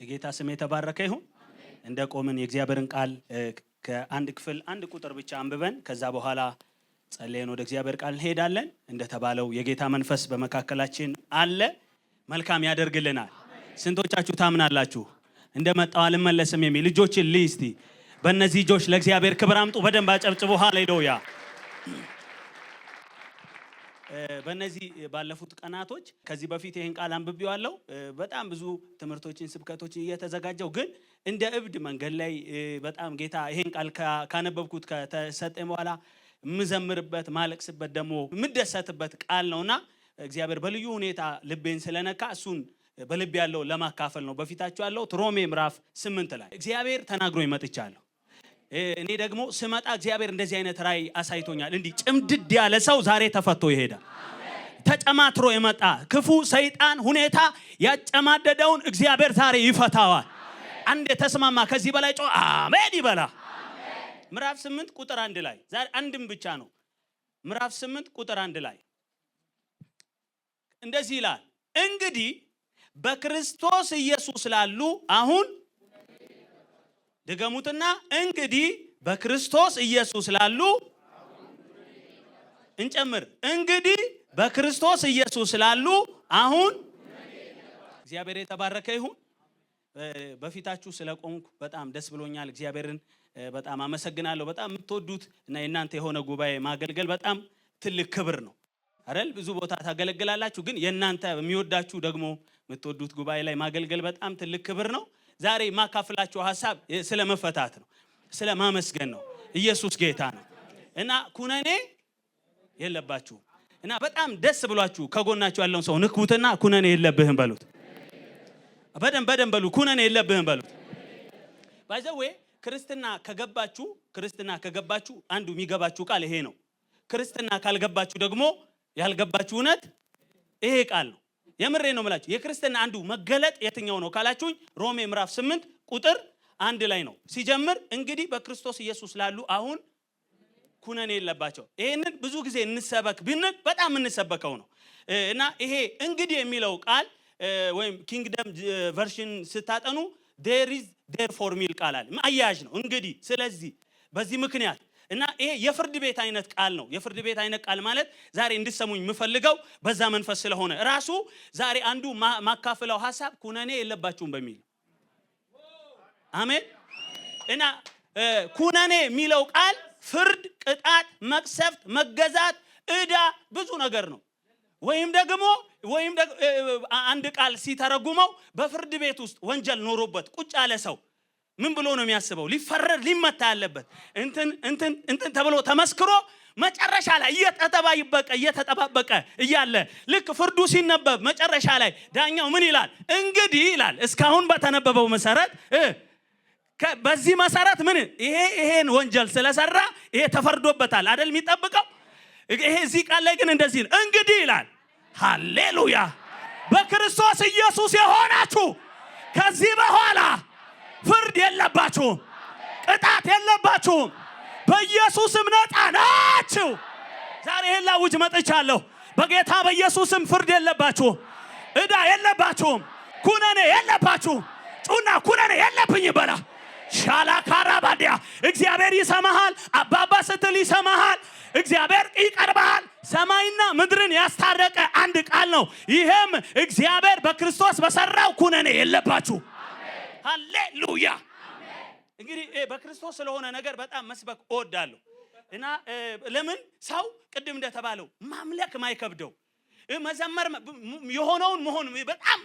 የጌታ ስም የተባረከ ይሁን። እንደ ቆምን የእግዚአብሔርን ቃል ከአንድ ክፍል አንድ ቁጥር ብቻ አንብበን ከዛ በኋላ ጸልየን ወደ እግዚአብሔር ቃል እንሄዳለን። እንደተባለው የጌታ መንፈስ በመካከላችን አለ፣ መልካም ያደርግልናል። ስንቶቻችሁ ታምናላችሁ? እንደመጣው አልመለስም የሚል ልጆችን ልይስቲ በእነዚህ ልጆች ለእግዚአብሔር ክብር አምጡ። በደንብ አጨብጭቡ። ሃሌሉያ። በእነዚህ ባለፉት ቀናቶች ከዚህ በፊት ይሄን ቃል አንብቤዋለሁ። በጣም ብዙ ትምህርቶችን ስብከቶችን እየተዘጋጀው ግን እንደ እብድ መንገድ ላይ በጣም ጌታ ይሄን ቃል ካነበብኩት ከተሰጠኝ በኋላ ምዘምርበት ማለቅስበት ደግሞ ምደሰትበት ቃል ነውና እግዚአብሔር በልዩ ሁኔታ ልቤን ስለነካ እሱን በልብ ያለው ለማካፈል ነው በፊታችሁ ያለው ሮሜ ምዕራፍ 8 ላይ እግዚአብሔር ተናግሮ ይመጥቻለሁ። እኔ ደግሞ ስመጣ እግዚአብሔር እንደዚህ አይነት ራይ አሳይቶኛል። እንዲህ ጭምድድ ያለ ሰው ዛሬ ተፈቶ ይሄዳል። ተጨማትሮ የመጣ ክፉ ሰይጣን ሁኔታ ያጨማደደውን እግዚአብሔር ዛሬ ይፈታዋል። አንድ የተስማማ ከዚህ በላይ ጮህ አሜን ይበላ። ምዕራፍ 8 ቁጥር 1 ላይ ዛሬ አንድም ብቻ ነው። ምዕራፍ 8 ቁጥር 1 ላይ እንደዚህ ይላል፣ እንግዲህ በክርስቶስ ኢየሱስ ላሉ አሁን ደገሙትና እንግዲህ በክርስቶስ ኢየሱስ ላሉ እንጨምር። እንግዲህ በክርስቶስ ኢየሱስ ላሉ አሁን እግዚአብሔር የተባረከ ይሁን። በፊታችሁ ስለቆምኩ በጣም ደስ ብሎኛል። እግዚአብሔርን በጣም አመሰግናለሁ። በጣም የምትወዱት እና የእናንተ የሆነ ጉባኤ ማገልገል በጣም ትልቅ ክብር ነው አይደል? ብዙ ቦታ ታገለግላላችሁ፣ ግን የእናንተ የሚወዳችሁ ደግሞ የምትወዱት ጉባኤ ላይ ማገልገል በጣም ትልቅ ክብር ነው። ዛሬ ማካፍላችሁ ሐሳብ ስለ መፈታት ነው፣ ስለ ማመስገን ነው። ኢየሱስ ጌታ ነው እና ኩነኔ የለባችሁ እና በጣም ደስ ብሏችሁ ከጎናችሁ ያለውን ሰው ንኩትና ኩነኔ የለብህም በሉት። በደም በሉ፣ ኩነኔ የለብህም በሉት። ባይዘዌ ክርስትና ከገባችሁ አንዱ የሚገባችሁ ቃል ይሄ ነው። ክርስትና ካልገባችሁ ደግሞ ያልገባችሁ እውነት ይሄ ቃል ነው። የምሬ ነው የምላችሁ። የክርስትና አንዱ መገለጥ የትኛው ነው ካላችሁኝ ሮሜ ምዕራፍ 8 ቁጥር 1 ላይ ነው። ሲጀምር እንግዲህ በክርስቶስ ኢየሱስ ላሉ አሁን ኩነኔ የለባቸው። ይሄንን ብዙ ጊዜ እንሰበክ ብንል በጣም እንሰበከው ነው እና ይሄ እንግዲህ የሚለው ቃል ወይም ኪንግደም ቨርሽን ስታጠኑ there is therefore ሚል ቃል አለ። አያያዥ ነው እንግዲህ፣ ስለዚህ፣ በዚህ ምክንያት እና ይሄ የፍርድ ቤት አይነት ቃል ነው። የፍርድ ቤት አይነት ቃል ማለት ዛሬ እንድሰሙኝ የምፈልገው በዛ መንፈስ ስለሆነ ራሱ ዛሬ አንዱ ማካፈለው ሐሳብ ኩነኔ የለባችሁም በሚል አሜን። እና ኩነኔ የሚለው ቃል ፍርድ፣ ቅጣት፣ መቅሰፍት፣ መገዛት፣ ዕዳ ብዙ ነገር ነው። ወይም ደግሞ አንድ ቃል ሲተረጉመው በፍርድ ቤት ውስጥ ወንጀል ኖሮበት ቁጭ ያለ ሰው ምን ብሎ ነው የሚያስበው? ሊፈረድ ሊመታ ያለበት እንትን ተብሎ ተመስክሮ መጨረሻ ላይ እየተጠባበቀ እያለ ልክ ፍርዱ ሲነበብ መጨረሻ ላይ ዳኛው ምን ይላል? እንግዲህ ይላል እስካሁን በተነበበው መሰረት በዚህ መሰረት ምን ይሄን ወንጀል ስለሰራ ይሄ ተፈርዶበታል አይደል የሚጠብቀው። ይሄ እዚህ ቃል ላይ ግን እንደዚህ ነው እንግዲህ ይላል። ሃሌሉያ። በክርስቶስ ኢየሱስ የሆናችሁ ከዚህ በኋላ ፍርድ የለባችሁም፣ ቅጣት የለባችሁም። በኢየሱስም ነፃ ናችሁ። ዛሬ ይሄን ላውጅ መጥቻለሁ። በጌታ በኢየሱስም ፍርድ የለባችሁም፣ ዕዳ የለባችሁም፣ ኩነኔ የለባችሁም። ጩና ኩነኔ የለብኝ በላ። ሻላካራባዲያ እግዚአብሔር ይሰማሃል። አባባ ስትል ይሰማሃል። እግዚአብሔር ይቀርባል። ሰማይና ምድርን ያስታረቀ አንድ ቃል ነው። ይሄም እግዚአብሔር በክርስቶስ በሰራው ኩነኔ የለባችሁ። ሃሌሉያ። እንግዲህ በክርስቶስ ስለሆነ ነገር በጣም መስበክ እወዳለሁ እና ለምን ሰው ቅድም እንደተባለው ማምለክ ማይከብደው መዘመር የሆነውን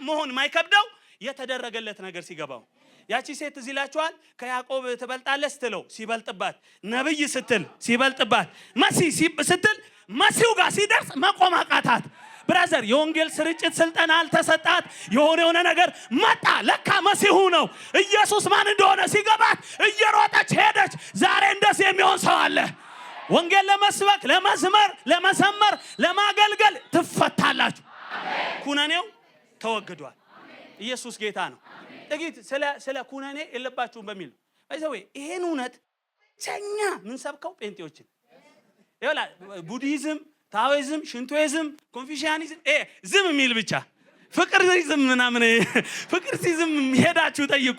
መሆን ማይከብደው የተደረገለት ነገር ሲገባው። ያቺ ሴት እዚህ ላችኋል ከያዕቆብ ትበልጣለች ስትለው ሲበልጥባት፣ ነብይ ስትል ሲበልጥባት፣ መሲህ ስትል መሲሁ ጋር ሲደርስ መቆም አቃታት። ብራዘር የወንጌል ስርጭት ስልጠና አልተሰጣት። የሆነ ነገር መጣ። ለካ መሲሁ ነው። ኢየሱስ ማን እንደሆነ ሲገባት እየሮጠች ሄደች። ዛሬ እንደዚህ የሚሆን ሰው አለ። ወንጌል ለመስበክ፣ ለመዘመር፣ ለማገልገል ትፈታላችሁ። ኩነኔው ተወግዷል። ኢየሱስ ጌታ ነው። ጥቂት ስለ ኩነኔ የለባችሁም በሚል አይዘው ይሄን እውነት ቸኛ ምን ሰብከው ጴንጤዎችን ይወላ ቡዲዝም ታኦይዝም፣ ሽንቶይዝም፣ ኮንፊሽያኒዝም ዝም የሚል ብቻ ፍቅር ሲዝም ምናምን ፍቅር ሲዝም ሄዳችሁ ጠይቁ።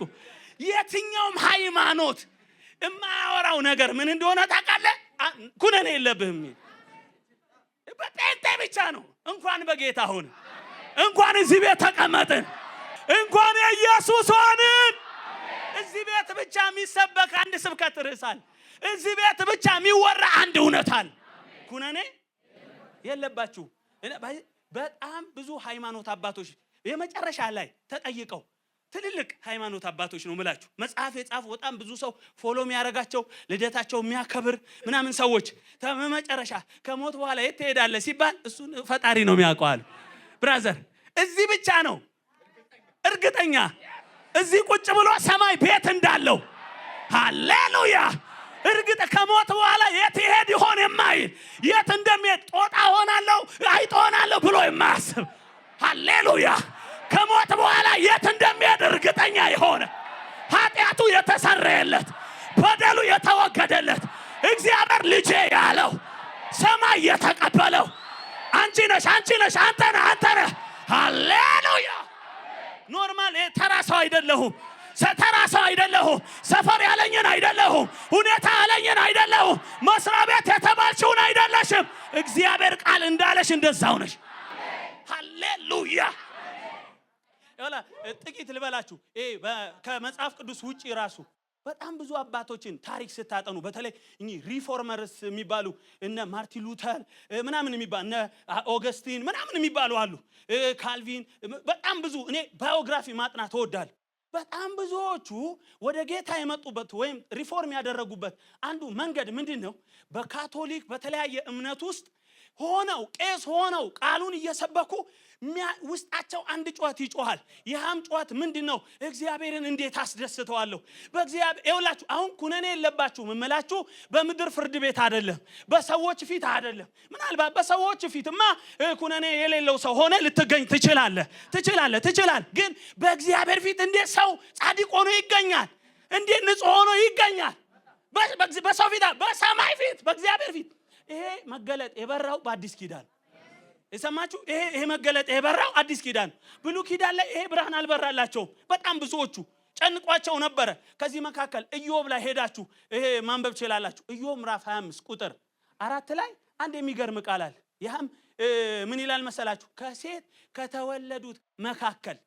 የትኛውም ሃይማኖት የማያወራው ነገር ምን እንደሆነ ታውቃለህ? ኩነኔ የለብህም። በጴንጤ ብቻ ነው። እንኳን በጌታ ሆነ፣ እንኳን እዚህ ቤት ተቀመጥን፣ እንኳን ኢየሱስ ሆንን። እዚህ ቤት ብቻ የሚሰበክ አንድ ስብከት ርዕሳል፣ እዚህ ቤት ብቻ የሚወራ አንድ እውነታል። ኩነኔ የለባችሁ። በጣም ብዙ ሃይማኖት አባቶች የመጨረሻ ላይ ተጠይቀው ትልልቅ ሃይማኖት አባቶች ነው ምላችሁ መጽሐፍ የጻፉ በጣም ብዙ ሰው ፎሎ የሚያረጋቸው ልደታቸው የሚያከብር ምናምን ሰዎች በመጨረሻ ከሞት በኋላ የት ትሄዳለህ ሲባል እሱን ፈጣሪ ነው የሚያውቀው። ብራዘር እዚህ ብቻ ነው እርግጠኛ። እዚህ ቁጭ ብሎ ሰማይ ቤት እንዳለው ሃሌሉያ። እርግጥ ከሞት በኋላ የት ይሄድ ይሆን የማይል የት እንደሚሄድ ጦጣ ሆናለሁ አይጥ ሆናለሁ ብሎ የማያስብ ሃሌሉያ። ከሞት በኋላ የት እንደሚሄድ እርግጠኛ የሆነ ኃጢአቱ የተሰረየለት በደሉ የተወገደለት እግዚአብሔር ልጄ ያለው ሰማይ የተቀበለው አንቺ ነሽ አንተ ነህ። ሃሌሉያ። ኖርማል ተራሳው አይደለሁም፣ ተራሳው አይደለሁም፣ ሰፈር ያለኝን አይደለሁም፣ ሁኔታ ያለኝን አይደለሁም፣ መስሪያ ቤት የተባልሽውን አይደለሽም። እግዚአብሔር ቃል እንዳለሽ እንደዛው ነሽ። ሃሌሉያ። ያላ ጥቂት ልበላችሁ ከመጽሐፍ ቅዱስ ውጪ ራሱ በጣም ብዙ አባቶችን ታሪክ ስታጠኑ በተለይ ሪፎርመርስ የሚባሉ እነ ማርቲን ሉተር ምናምን የሚባሉ እነ ኦገስቲን ምናምን የሚባሉ አሉ፣ ካልቪን በጣም ብዙ። እኔ ባዮግራፊ ማጥናት እወዳለሁ። በጣም ብዙዎቹ ወደ ጌታ የመጡበት ወይም ሪፎርም ያደረጉበት አንዱ መንገድ ምንድነው? በካቶሊክ በተለያየ እምነት ውስጥ ሆነው ቄስ ሆነው ቃሉን እየሰበኩ ውስጣቸው አንድ ጩኸት ይጮሃል። ይህም ጩኸት ምንድነው? እግዚአብሔርን እንዴት አስደስተዋለሁ በእግዚአብሔር። ይኸውላችሁ አሁን ኩነኔ የለባችሁም እምላችሁ በምድር ፍርድ ቤት አይደለም፣ በሰዎች ፊት አይደለም። ምናልባት በሰዎች ፊትማ ኩነኔ የሌለው ሰው ሆነ ልትገኝ ትችላለህ። ግን በእግዚአብሔር ፊት እንዴት ሰው ጻድቅ ሆኖ ይገኛል? እንዴት ንጹህ ሆኖ ይገኛል? በሰው ፊት፣ በሰማይ ፊት፣ በእግዚአብሔር ፊት። ይሄ መገለጥ የበራው በአዲስ ኪዳን የሰማችሁ። ይሄ መገለጥ የበራው አዲስ ኪዳን። ብሉይ ኪዳን ላይ ይሄ ብርሃን አልበራላቸውም። በጣም ብዙዎቹ ጨንቋቸው ነበረ። ከዚህ መካከል ኢዮብ ላይ ሄዳችሁ ይሄ ማንበብ ትችላላችሁ። ኢዮብ ምዕራፍ 25 ቁጥር 4 ላይ አንድ የሚገርም ቃል አለ። ያም ምን ይላል መሰላችሁ? ከሴት ከተወለዱት መካከል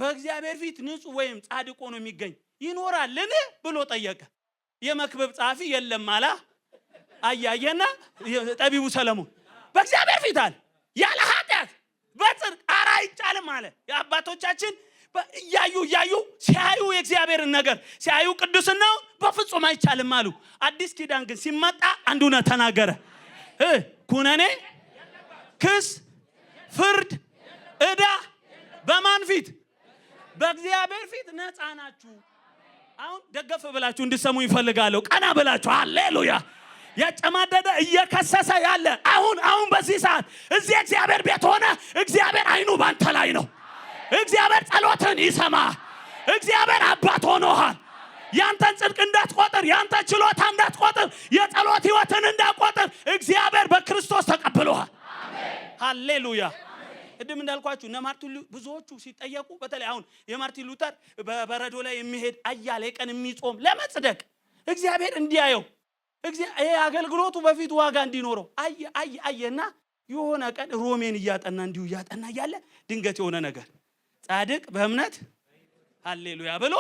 በእግዚአብሔር ፊት ንጹህ ወይም ጻድቅ ሆኖ የሚገኝ ይኖራልን ብሎ ጠየቀ። የመክብብ ጸሐፊ የለም አላ አያየና ጠቢቡ ሰለሞን በእግዚአብሔር ፊት አለ ያለ ኃጢአት በጽድቅ ኧረ አይቻልም አለ። የአባቶቻችን እያዩ ሲያዩ የእግዚአብሔርን ነገር ሲያዩ ቅዱስናው በፍጹም አይቻልም አሉ። አዲስ ኪዳን ግን ሲመጣ አንዱን ተናገረ። ኩነኔ፣ ክስ፣ ፍርድ፣ ዕዳ በማን ፊት? በእግዚአብሔር ፊት ነፃ ናችሁ። አሁን ደገፍ ብላችሁ እንድሰሙ ይፈልጋለሁ። ቀና ብላችሁ ሃሌሉያ። ያጨማደደ እየከሰሰ ያለ አሁን በዚህ ሰዓት እዚህ እግዚአብሔር ቤት ሆነ እግዚአብሔር አይኑ ባንተ ላይ ነው። እግዚአብሔር ጸሎትን ይሰማ። እግዚአብሔር አባት ሆኖሃል። ያንተን ጽድቅ እንዳትቆጥር፣ ያንተ ችሎታ እንዳትቆጥር፣ የጸሎት ህይወትን እንዳትቆጥር እግዚአብሔር በክርስቶስ ተቀብሎሃል። ሃሌሉያ። ቅድም እንዳልኳችሁ እነ ማርቲን ብዙዎቹ ሲጠየቁ በተለይ አሁን የማርቲን ሉተር በበረዶ ላይ የሚሄድ አያሌ ቀን የሚጾም ለመጽደቅ እግዚአብሔር እንዲያየው ይሄ አገልግሎቱ በፊት ዋጋ እንዲኖረው አየና የሆነ ቀን ሮሜን እያጠና እያለ ድንገት የሆነ ነገር ጻድቅ በእምነት ሃሌሉያ ብሎ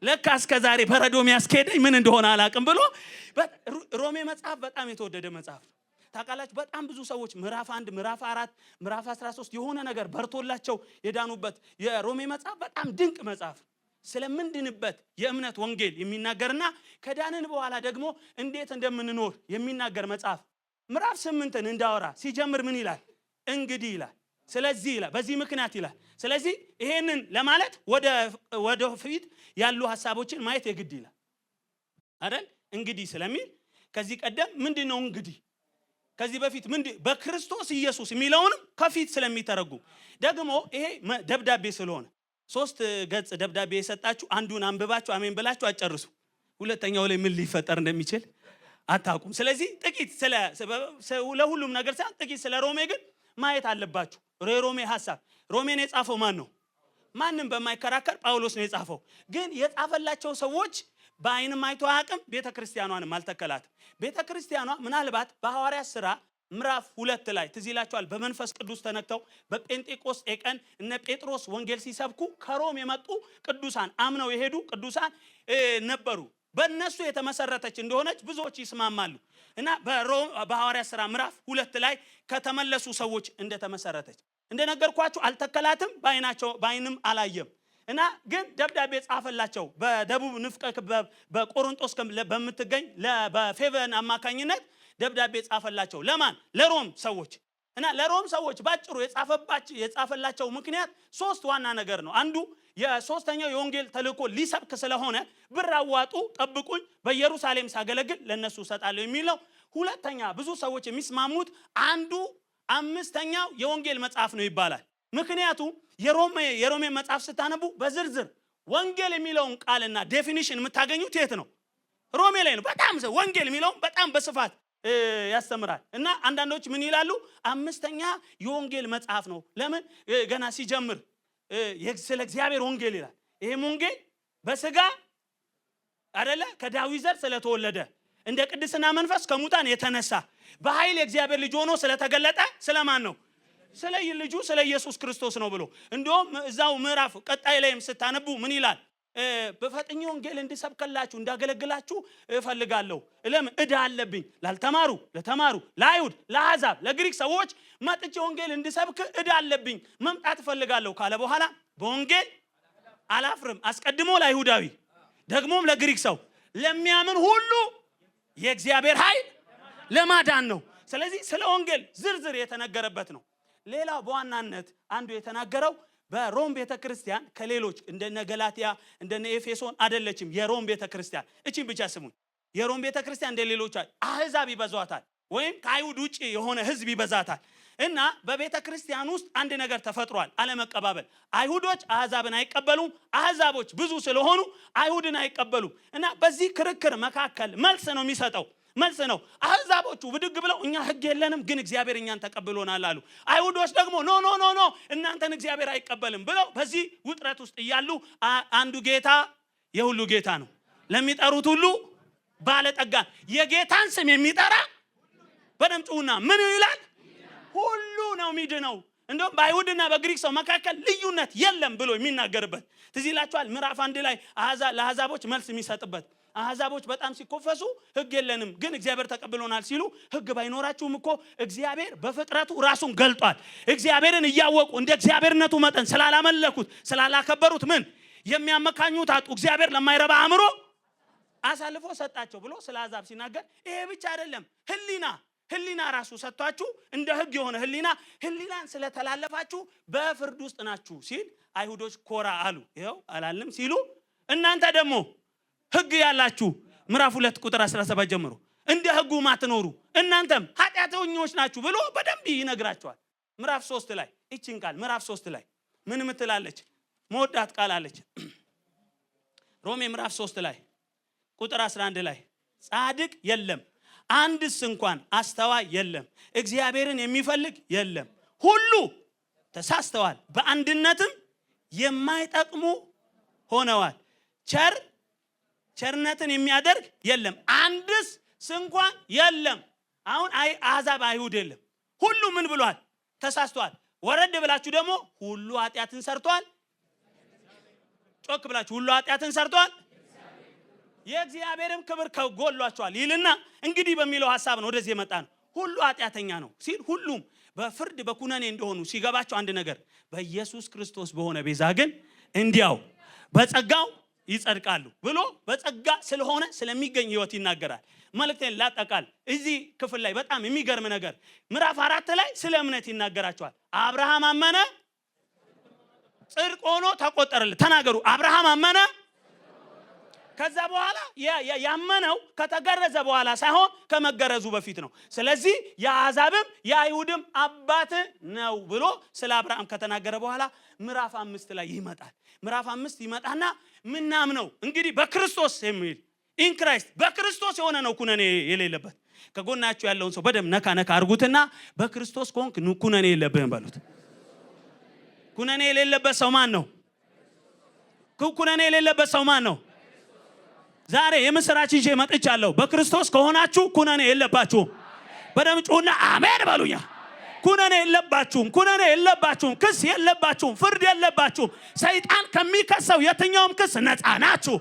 ለካ እስከ ዛሬ በረዶ የሚያስኬደኝ ምን እንደሆነ አላቅም ብሎ ሮሜ መጽሐፍ በጣም የተወደደ መጽሐፍ ታውቃላችሁ። በጣም ብዙ ሰዎች ምዕራፍ 1 ምዕራፍ 4 ምዕራፍ 13 የሆነ ነገር በርቶላቸው የዳኑበት የሮሜ መጽሐፍ በጣም ድንቅ መጽሐፍ ስለምንድንበት የእምነት ወንጌል የሚናገርና ከዳንን በኋላ ደግሞ እንዴት እንደምንኖር የሚናገር መጽሐፍ። ምዕራፍ 8ን እንዳወራ ሲጀምር ምን ይላል? እንግዲህ ይላል፣ ስለዚህ ይላል፣ በዚህ ምክንያት ይላል። ስለዚህ ይሄንን ለማለት ወደ ፊት ያሉ ሐሳቦችን ማየት የግድ ይላል አይደል? እንግዲህ ስለሚል ከዚህ ቀደም ምንድነው እንግዲህ ከዚህ በፊት በክርስቶስ ኢየሱስ የሚለውንም ከፊት ስለሚተረጉም ደግሞ ይሄ ደብዳቤ ስለሆነ 3 ገጽ ደብዳቤ የሰጣችሁ አንዱን አንብባችሁ አሜን ብላችሁ አጨርሱ። ሁለተኛው ላይ ምን ሊፈጠር እንደሚችል አታውቁም። ስለዚህ ጥቂት ለሁሉም ነገር ሳይሆን ጥቂት ስለ ሮሜ ግን ማየት አለባችሁ። ሮሜ ሐሳብ ሮሜን የጻፈው ማን ነው? ማንም በማይከራከር ጳውሎስ ነው የጻፈው። ግን የጻፈላቸው ሰዎች በአይንም አይቶ አያውቅም፣ ቤተክርስቲያኗንም አልተከላትም። ቤተክርስቲያኗ ምናልባት በሐዋርያት ሥራ ምዕራፍ 2 ላይ ትዝ ይላችኋል። በመንፈስ ቅዱስ ተነክተው በጴንጤቆስጤ ቀን እነ ጴጥሮስ ወንጌል ሲሰብኩ ከሮም የመጡ ቅዱሳን አምነው የሄዱ ቅዱሳን ነበሩ። በእነሱ የተመሰረተች እንደሆነች ብዙዎች ይስማማሉ። እና በሐዋርያት ሥራ ምዕራፍ 2 ላይ ከተመለሱ ሰዎች እንደተመሰረተች እንደነገርኳችሁ አልተከላትም፣ በአይንም አላየም። እና ግን ደብዳቤ ጻፈላቸው በደቡብ ንፍቀ ክበብ በቆሮንቶስ በምትገኝ በፌቨን አማካኝነት ደብዳቤ ጻፈላቸው። ለማን? ለሮም ሰዎች። እና ለሮም ሰዎች ባጭሩ የጻፈላቸው ምክንያት 3 ዋና ነገር ነው። አንዱ የሶስተኛው የወንጌል ተልእኮ ሊሰብክ ስለሆነ ብር አዋጡ፣ ጠብቁኝ፣ በኢየሩሳሌም ሳገለግል ለነሱ እሰጣለሁ የሚል ነው። ሁለተኛ ብዙ ሰዎች የሚስማሙት አንዱ 5ኛው የወንጌል መጽሐፍ ነው ይባላል። ምክንያቱም የሮሜ መጽሐፍ ስታነቡ በዝርዝር ወንጌል የሚለውን ቃልና ዴፊኒሽን የምታገኙት የት ነው? ሮሜ ላይ ነው። በጣም ወንጌል የሚለውን በጣም በስፋት ያስተምራል። እና አንዳንዶች ምን ይላሉ? 5ኛ የወንጌል መጽሐፍ ነው። ለምን? ገና ሲጀምር ስለ እግዚአብሔር ወንጌል ይላል። ይሄም ወንጌል በስጋ አይደለ ከዳዊት ዘር ስለተወለደ እንደ ቅድስና መንፈስ ከሙታን የተነሳ በኃይል የእግዚአብሔር ልጅ ሆኖ ስለተገለጠ ስለማን ነው? ስለ ልጁ ስለ ኢየሱስ ክርስቶስ ነው ብሎ እንደውም እዛው ምዕራፍ ቀጣይ ላይም ስታነቡ ምን ይላል? በፈጥኝ ወንጌል እንድሰብከላችሁ እንዳገለግላችሁ እፈልጋለሁ። ለምን? ዕዳ አለብኝ ላልተማሩ፣ ለተማሩ፣ ለአይሁድ፣ ለአሕዛብ፣ ለግሪክ ሰዎች መጥቼ ወንጌል እንድሰብክ ዕዳ አለብኝ፣ መምጣት እፈልጋለሁ ካለ በኋላ በወንጌል አላፍርም፣ አስቀድሞ ለአይሁዳዊ ደግሞም ለግሪክ ሰው ለሚያምን ሁሉ የእግዚአብሔር ኃይል ለማዳን ነው። ስለዚህ ስለ ወንጌል ዝርዝር የተነገረበት ነው። ሌላው በዋናነት አንዱ የተናገረው በሮም ቤተክርስቲያን ከሌሎች እንደነ ገላትያ እንደነ ኤፌሶን አይደለችም። የሮም ቤተክርስቲያን እቺን ብቻ ስሙኝ። የሮም ቤተክርስቲያን እንደሌሎች አሕዛብ ይበዛታል፣ ወይም ከአይሁድ ውጪ የሆነ ህዝብ ይበዛታል። እና በቤተክርስቲያን ውስጥ አንድ ነገር ተፈጥሯል፣ አለመቀባበል። አይሁዶች አሕዛብን አይቀበሉም፣ አሕዛቦች ብዙ ስለሆኑ አይሁድን አይቀበሉም። እና በዚህ ክርክር መካከል መልስ ነው የሚሰጠው። መልስ ነው። አሕዛቦቹ ብድግ ብለው እኛ ህግ የለንም ግን እግዚአብሔር እኛን ተቀብሎናል አሉ። አይሁዶች ደግሞ ኖ ኖ ኖ ኖ እናንተን እግዚአብሔር አይቀበልም ብለው በዚህ ውጥረት ውስጥ እያሉ አንዱ ጌታ የሁሉ ጌታ ነው፣ ለሚጠሩት ሁሉ ባለጠጋ። የጌታን ስም የሚጠራ በደምጡና ምን ይላል? ሁሉ ነው የሚድነው። እንደውም በአይሁድና በግሪክ ሰው መካከል ልዩነት የለም ብሎ የሚናገርበት ትዝ ይላችኋል። ምዕራፍ 1 ላይ ለአሕዛቦች መልስ የሚሰጥበት አሕዛቦች በጣም ሲኮፈሱ ህግ የለንም ግን እግዚአብሔር ተቀብሎናል ሲሉ ህግ ባይኖራችሁም እኮ እግዚአብሔር በፍጥረቱ ራሱን ገልጧል። እግዚአብሔርን እያወቁ እንደ እግዚአብሔርነቱ መጠን ስላላመለኩት ስላላከበሩት ምን የሚያመካኙት አጡ። እግዚአብሔር ለማይረባ አእምሮ አሳልፎ ሰጣቸው ብሎ ስለ አሕዛብ ሲናገር ይሄ ብቻ አይደለም፣ ህሊና ራሱ ሰጥቷችሁ እንደ ህግ የሆነ ህሊናን ስለተላለፋችሁ በፍርድ ውስጥ ናችሁ ሲል አይሁዶች ኮራ አሉ። ይሄው አላልንም ሲሉ እናንተ ደግሞ ህግ ያላችሁ ምዕራፍ 2 ቁጥር 17 ጀምሮ እንደ ህጉ ማትኖሩ እናንተም ኃጢአተኞች ናችሁ ብሎ በደንብ ይነግራቸዋል። ምዕራፍ 3 ላይ እቺን ቃል ምዕራፍ 3 ላይ ምን ምትላለች? መወዳት ቃል አለች። ሮሜ ምዕራፍ 3 ላይ ቁጥር 11 ላይ ጻድቅ የለም አንድስ እንኳን አስተዋይ የለም፣ እግዚአብሔርን የሚፈልግ የለም፣ ሁሉ ተሳስተዋል፣ በአንድነትም የማይጠቅሙ ሆነዋል፣ ቸርነትን የሚያደርግ የለም፣ አንድስ እንኳን የለም። አሁን አሕዛብ አይሁድ የለም፣ ሁሉ ምን ብሏል? ተሳስተዋል። ወረድ ብላችሁ ደግሞ ሁሉ ኃጢአትን ሰርቷል። ጮክ ብላችሁ ሁሉ ኃጢአትን ሰርቷል፣ የእግዚአብሔርም ክብር ከጎሏቸዋል ይልና እንግዲህ በሚለው ሐሳብ ነው ወደዚህ የመጣ ነው። ሁሉ ኃጢአተኛ ነው ሲል ሁሉም በፍርድ በኩነኔ እንደሆኑ ሲገባቸው አንድ ነገር በኢየሱስ ክርስቶስ በሆነ ቤዛ ግን እንዲያው በጸጋው ይጸድቃሉ ብሎ በጸጋ ስለሆነ ስለሚገኝ ህይወት ይናገራል። መልእክቴን ላጠቃል። እዚህ ክፍል ላይ በጣም የሚገርም ነገር ምዕራፍ 4 ላይ ስለ እምነት ይናገራቸዋል። አብርሃም አመነ ጽድቅ ሆኖ ተቆጠረለት። ተናገሩ። አብርሃም አመነ። ከዛ በኋላ ያመነው ከተገረዘ በኋላ ሳይሆን ከመገረዙ በፊት ነው። ስለዚህ የአሕዛብም የአይሁድም አባት ነው ብሎ ስለ አብርሃም ከተናገረ በኋላ ምዕራፍ 5 ላይ ይመጣል። ምዕራፍ 5 ይመጣና ምናምነው እንግዲህ በክርስቶስ የሚል ኢን ክራይስት በክርስቶስ የሆነ ነው ኩነኔ የሌለበት። ከጎናችሁ ያለውን ሰው በደም ነካ ነካ አርጉትና በክርስቶስ ኮንክ ኩነኔ የለብህም በሉት። ኩነኔ የሌለበት ሰው ማን ነው? ኩነኔ የሌለበት ሰው ማን ነው? ዛሬ የምስራች ይዤ መጥቻለሁ። በክርስቶስ ከሆናችሁ ኩነኔ የለባችሁም። በደም ጩና አሜን በሉኛ። ኩነኔ የለባችሁም። ኩነኔ የለባችሁም። ክስ የለባችሁም። ፍርድ የለባችሁም። ሰይጣን ከሚከሰው የትኛውም ክስ ነፃ ናችሁ።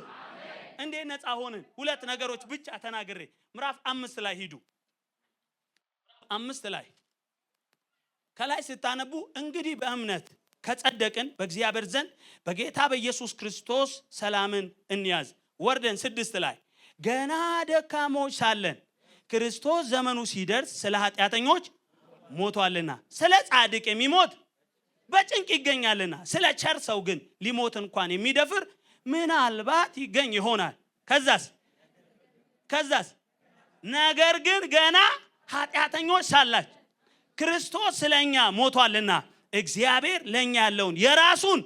እንዴ ነፃ ሆንን? ሁለት ነገሮች ብቻ ተናግሬ ምዕራፍ 5 ላይ ሂዱ። 5 ላይ ከላይ ስታነቡ እንግዲህ በእምነት ከጸደቅን በእግዚአብሔር ዘንድ በጌታ በኢየሱስ ክርስቶስ ሰላምን እንያዝ። ወርደን 6 ላይ ገና ደካሞች ሳለን ክርስቶስ ዘመኑ ሲደርስ ስለ ኃጢአተኞች ሞቷልና ስለ ጻድቅ የሚሞት በጭንቅ ይገኛልና ስለ ቸር ሰው ግን ሊሞት እንኳን የሚደፍር ምናልባት ይገኝ ይሆናል። ከዛስ ነገር ግን ገና ኃጢአተኞች ሳላችሁ ክርስቶስ ስለኛ ሞቷልና እግዚአብሔር ለኛ ያለውን የራሱን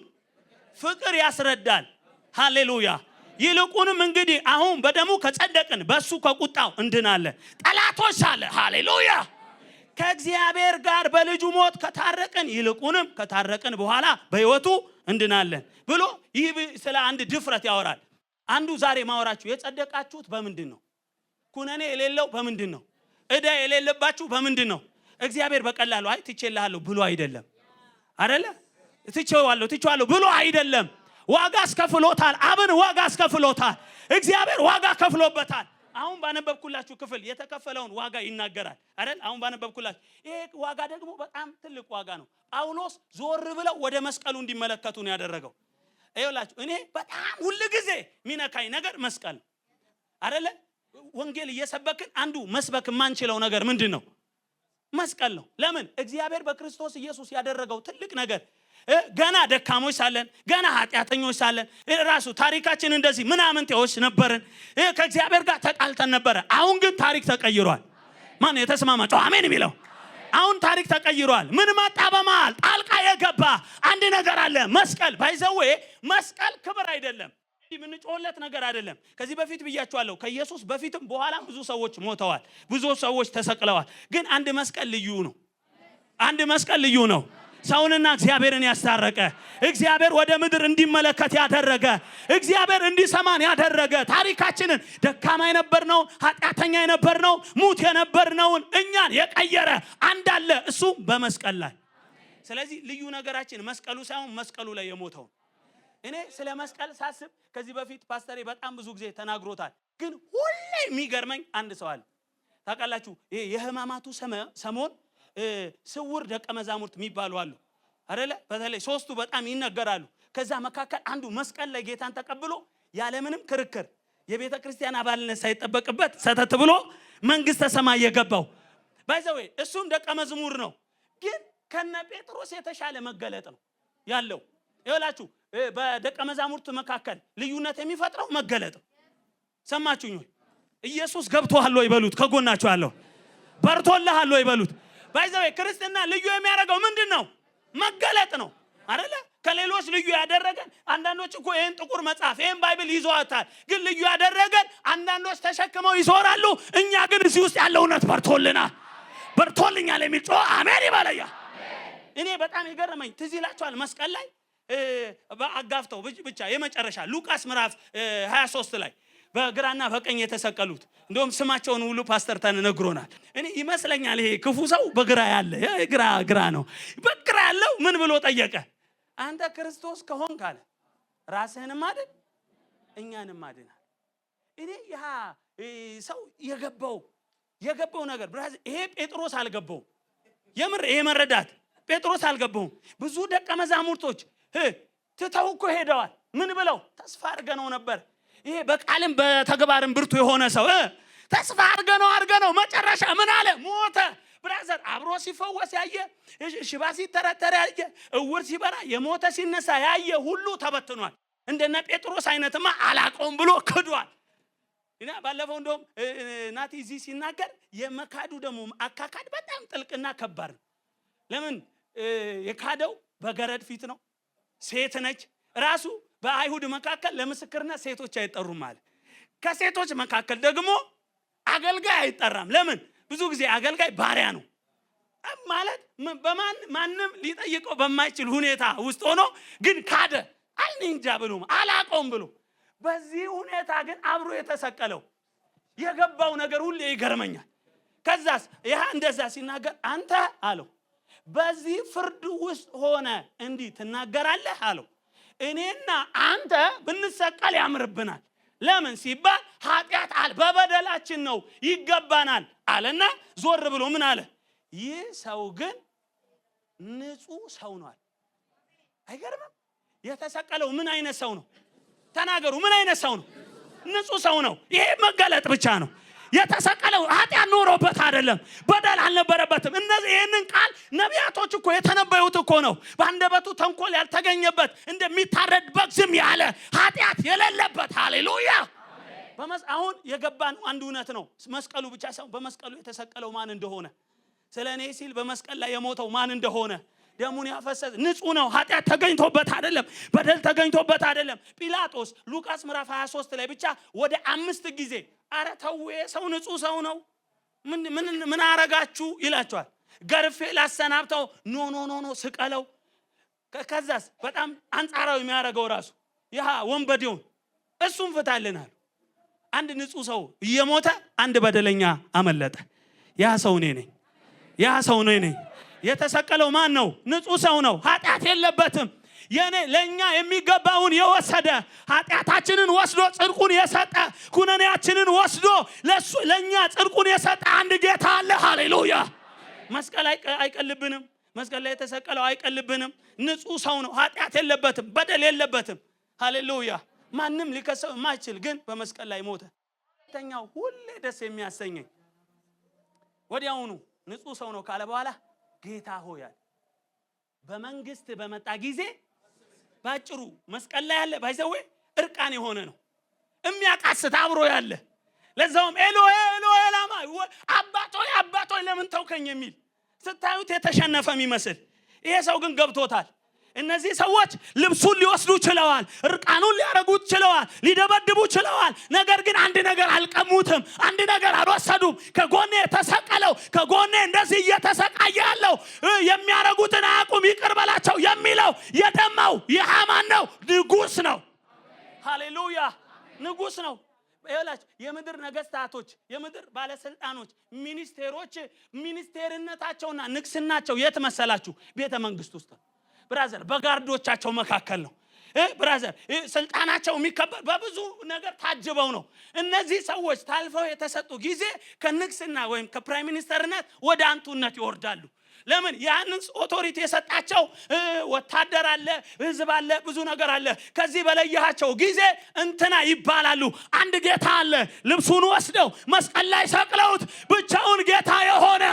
ፍቅር ያስረዳል። ሃሌሉያ። ይልቁንም እንግዲህ አሁን በደሙ ከጸደቅን በሱ ከቁጣው እንድናለን። ጠላቶች ሳለ ሃሌሉያ ከእግዚአብሔር ጋር በልጁ ሞት ከታረቅን ይልቁንም ከታረቅን በኋላ በሕይወቱ እንድናለን ብሎ ይህ ስለ አንድ ድፍረት ያወራል። አንዱ ዛሬ ማወራችሁ የጸደቃችሁት በምንድን ነው? ኩነኔ የሌለው በምንድን ነው? ዕዳ የሌለባችሁ በምንድን ነው? እግዚአብሔር በቀላሉ አይ ትቼልሃለሁ ብሎ አይደለም አይደለ? ትቼዋለሁ ብሎ አይደለም። ዋጋ አስከፍሎታል። አብን ዋጋ አስከፍሎታል። እግዚአብሔር ዋጋ ከፍሎበታል። አሁን ባነበብኩላችሁ ክፍል የተከፈለውን ዋጋ ይናገራል አይደል? አሁን ባነበብኩላችሁ ይሄ ዋጋ ደግሞ በጣም ትልቅ ዋጋ ነው። ጳውሎስ ዞር ብለው ወደ መስቀሉ እንዲመለከቱ ነው ያደረገው። አይውላችሁ እኔ በጣም ሁሉ ጊዜ ሚነካኝ ነገር መስቀል አይደለ? ወንጌል እየሰበክን አንዱ መስበክ ማንችለው ነገር ምንድነው? መስቀል ነው። ለምን? እግዚአብሔር በክርስቶስ ኢየሱስ ያደረገው ትልቅ ነገር ገና ደካሞች ሳለን ገና ኃጢአተኞች ሳለን ራሱ ታሪካችን እንደዚህ ምናምንቴዎች ነበርን። ከእግዚአብሔር ጋር ተጣልተን ነበረ። አሁን ግን ታሪክ ተቀይሯል። ማን የተስማማው አሜን የሚለው? አሁን ታሪክ ተቀይሯል። ምን መጣ? በመሃል ጣልቃ የገባ አንድ ነገር አለ። መስቀል ባይዘዌ መስቀል ክብር አይደለም። ምን ጮለት ነገር አይደለም። ከዚህ በፊት ብያችኋለሁ። ከኢየሱስ በፊትም በኋላም ብዙ ሰዎች ሞተዋል። ብዙ ሰዎች ተሰቅለዋል። ግን አንድ መስቀል ልዩ ነው። አንድ መስቀል ልዩ ነው። ሰውንና እግዚአብሔርን ያስታረቀ፣ እግዚአብሔር ወደ ምድር እንዲመለከት ያደረገ፣ እግዚአብሔር እንዲሰማን ያደረገ፣ ታሪካችንን ደካማ የነበርነው ኃጢአተኛ የነበርነው ሙት የነበርነውን እኛን የቀየረ አንድ አለ። እሱ በመስቀል ላይ። ስለዚህ ልዩ ነገራችን መስቀሉ ሳይሆን መስቀሉ ላይ የሞተው። እኔ ስለ መስቀል ሳስብ ከዚህ በፊት ፓስተሬ በጣም ብዙ ጊዜ ተናግሮታል። ግን ሁሌ የሚገርመኝ አንድ ሰው አለ። ታውቃላችሁ ይሄ የሕማማቱ ሰሞን ስውር ደቀ መዛሙርት የሚባሉ አሉ አይደለ? በተለይ 3ቱ በጣም ይነገራሉ። ከዛ መካከል አንዱ መስቀል ላይ ጌታን ተቀብሎ ያለምንም ክርክር የቤተ ክርስቲያን አባልነት ሳይጠበቅበት ሰተት ብሎ መንግስተ ሰማይ የገባው ባይዘው እሱም ደቀ መዝሙር ነው። ግን ከነ ጴጥሮስ የተሻለ መገለጥ ነው ያለው። ይኸውላችሁ በደቀ መዛሙርት መካከል ልዩነት የሚፈጥረው መገለጥ ነው። ሰማችሁኝ ወይ? ኢየሱስ ገብቶሃል ወይ በሉት። ከጎናችሁ ያለው በርቶልሃል ወይ በሉት። ባይዘው ክርስትና ልዩ የሚያደርገው ምንድነው? መገለጥ ነው አይደለ? ከሌሎች ልዩ ያደረገን አንዳንዶች እኮ ይሄን ጥቁር መጽሐፍ ይሄን ባይብል ይዘዋታል። ግን ልዩ ያደረገን አንዳንዶች ተሸክመው ይዞራሉ። እኛ ግን እዚህ ውስጥ ያለው እውነት በርቶልኛል የሚል ጮህ አሜን ይበለያ። እኔ በጣም ይገርመኝ ትዝ ይላችኋል መስቀል ላይ በአጋፍተው ብቻ የመጨረሻ ሉቃስ ምዕራፍ 23 ላይ በግራና በቀኝ የተሰቀሉት እንደውም ስማቸውን ሁሉ ፓስተር ተነግሮናል። እኔ ይመስለኛል ይሄ ክፉ ሰው በግራ ያለ ግራ ነው። በግራ ያለው ምን ብሎ ጠየቀ? አንተ ክርስቶስ ከሆንክ አለ ራስህንም አድን እኛንም አድናል። እኔ ያ ሰው የገባው ነገር ብራዝ ይሄ ጴጥሮስ አልገባው። የምር ይሄ መረዳት ጴጥሮስ አልገባው። ብዙ ደቀ መዛሙርቶች ትተው እኮ ሄደዋል። ምን ብለው ተስፋ አድርገነው ነበር። ይሄ በቃልም በተግባርም ብርቱ የሆነ ሰው ተስፋ አድርገነው መጨረሻ ምን አለ? ሞተ። ብራዘር አብሮ ሲፈወስ ያየ፣ ሽባ ሲተረተር ያየ፣ እውር ሲበራ፣ የሞተ ሲነሳ ያየ ሁሉ ተበትኗል። እንደነ ጴጥሮስ አይነትማ አላቆም ብሎ ክዷል። እና ባለፈው እንደውም ናቲ እዚህ ሲናገር የመካዱ ደግሞ አካካድ በጣም ጥልቅና ከባድ ነው። ለምን የካደው በገረድ ፊት ነው። ሴት ነች ራሱ በአይሁድ መካከል ለምስክርነት ሴቶች አይጠሩም ማለት ከሴቶች መካከል ደግሞ አገልጋይ አይጠራም። ለምን? ብዙ ጊዜ አገልጋይ ባሪያ ነው ማለት ማንም ሊጠይቀው በማይችል ሁኔታ ውስጥ ሆኖ ግን ካደ እንጃ ብሎ አላቆም ብሎ በዚህ ሁኔታ ግን አብሮ የተሰቀለው የገባው ነገር ሁሉ ይገርመኛል። ከዛስ ያ እንደዛ ሲናገር አንተ አለው በዚህ ፍርድ ውስጥ ሆነ እንዲህ ትናገራለህ አለው። እኔና አንተ ብንሰቀል ያምርብናል። ለምን ሲባል ኃጢአት በበደላችን ነው ይገባናል አለና ዞር ብሎ ምን አለ? ይህ ሰው ግን ንጹህ ሰው ነው። አይገርምም? የተሰቀለው ምን አይነት ሰው ነው? ተናገሩ። ምን አይነት ሰው ነው? ንጹህ ሰው ነው። ይሄ መገለጥ ብቻ ነው። የተሰቀለው ኃጢአት ኖሮበት አይደለም፣ በደል አልነበረበትም። እነዚህ ይህንን ቃል ነቢያቶች እኮ የተነበዩት እኮ ነው። በአንደበቱ ተንኮል ያልተገኘበት እንደሚታረድ በግ ዝም ያለ ኃጢአት የሌለበት። ሃሌሉያ። አሁን የገባን አንድ እውነት ነው። መስቀሉ ብቻ ሳይሆን በመስቀሉ የተሰቀለው ማን እንደሆነ፣ ስለ እኔ ሲል በመስቀል ላይ የሞተው ማን እንደሆነ፣ ደሙን ያፈሰሰ ንጹህ ነው። ኃጢአት ተገኝቶበት አይደለም፣ በደል ተገኝቶበት አይደለም። ጲላጦስ ሉቃስ ምዕራፍ 23 ላይ ብቻ ወደ 5 ጊዜ አረ ተው ሰው ንጹህ ሰው ነው ምን አረጋችሁ ይላቸዋል። ገርፌ ላሰናብተው ኖ ስቀለው። ከዛስ በጣም አንጻራዊ የሚያደርገው ራሱ ያ ወንበዴውን እሱም ፍታልናል። አንድ ንጹህ ሰው እየሞተ አንድ በደለኛ አመለጠ። ያ ሰው እኔ ነኝ። ያ ሰው እኔ ነኝ። የተሰቀለው ማን ነው? ንጹህ ሰው ነው። ኃጢአት የለበትም። ለኛ የሚገባውን የወሰደ ኃጢአታችንን ወስዶ ጽድቁን የሰጠ ኩነኔያችንን ወስዶ ለኛ ጽድቁን የሰጠ አንድ ጌታ አለ። ሃሌሉያ። መስቀል አይቀልብንም። መስቀል ላይ የተሰቀለው አይቀልብንም። ንጹህ ሰው ነው። ኃጢአት የለበትም፣ በደል የለበትም። ሃሌሉያ። ማንም ሊከሰው የማይችል ግን በመስቀል ላይ ሞተ። ተኛው ሁሌ ደስ የሚያሰኘኝ ወዲያውኑ ንጹህ ሰው ነው ካለ በኋላ ጌታ ሆይ በመንግስት በመጣ ጊዜ ባጭሩ መስቀል ላይ ያለ ባይዘው እርቃን የሆነ ነው የሚያቃስት አብሮ ያለ ለዛውም ኤሎሄ ኤሎሄ ላማ አባቶይ ለምን ተውከኝ የሚል ስታዩት የተሸነፈ የሚመስል ይሄ ሰው ግን ገብቶታል። እነዚህ ሰዎች ልብሱን ሊወስዱ ችለዋል፣ እርቃኑን ሊያረጉት ችለዋል፣ ሊደበድቡ ችለዋል። ነገር ግን አንድ ነገር አልቀሙትም፣ አንድ ነገር አልወሰዱም። ከጎኔ የተሰቀለው ከጎኔ እንደዚህ እየተሰቃየ ያለው የሚያረጉትን አያውቁም ይቅር በላቸው የሚለው የደማው የሃማን ነው፣ ንጉስ ነው። ሃሌሉያ። ንጉስ ነው። ይላችሁ የምድር ነገስታቶች የምድር ባለስልጣኖች ሚኒስቴሮች ሚኒስቴርነታቸውና ንግስናቸው የት መሰላችሁ? ቤተ መንግስት ውስጥ ብራዘር በጋርዶቻቸው መካከል ነው። ብራዘር ስልጣናቸው የሚከበር በብዙ ነገር ታጅበው ነው። እነዚህ ሰዎች ታልፈው የተሰጡ ጊዜ ከንግስና ወይም ከፕራይም ሚኒስተርነት ወደ አንቱነት ይወርዳሉ። ለምን? ያንን ኦቶሪቲ የሰጣቸው ወታደር አለ፣ ህዝብ አለ፣ ብዙ ነገር አለ። ከዚህ በለያቸው ጊዜ እንትና ይባላሉ። አንድ ጌታ አለ። ልብሱን ወስደው መስቀል ላይ ሰቅለውት ብቻውን ጌታ የሆነ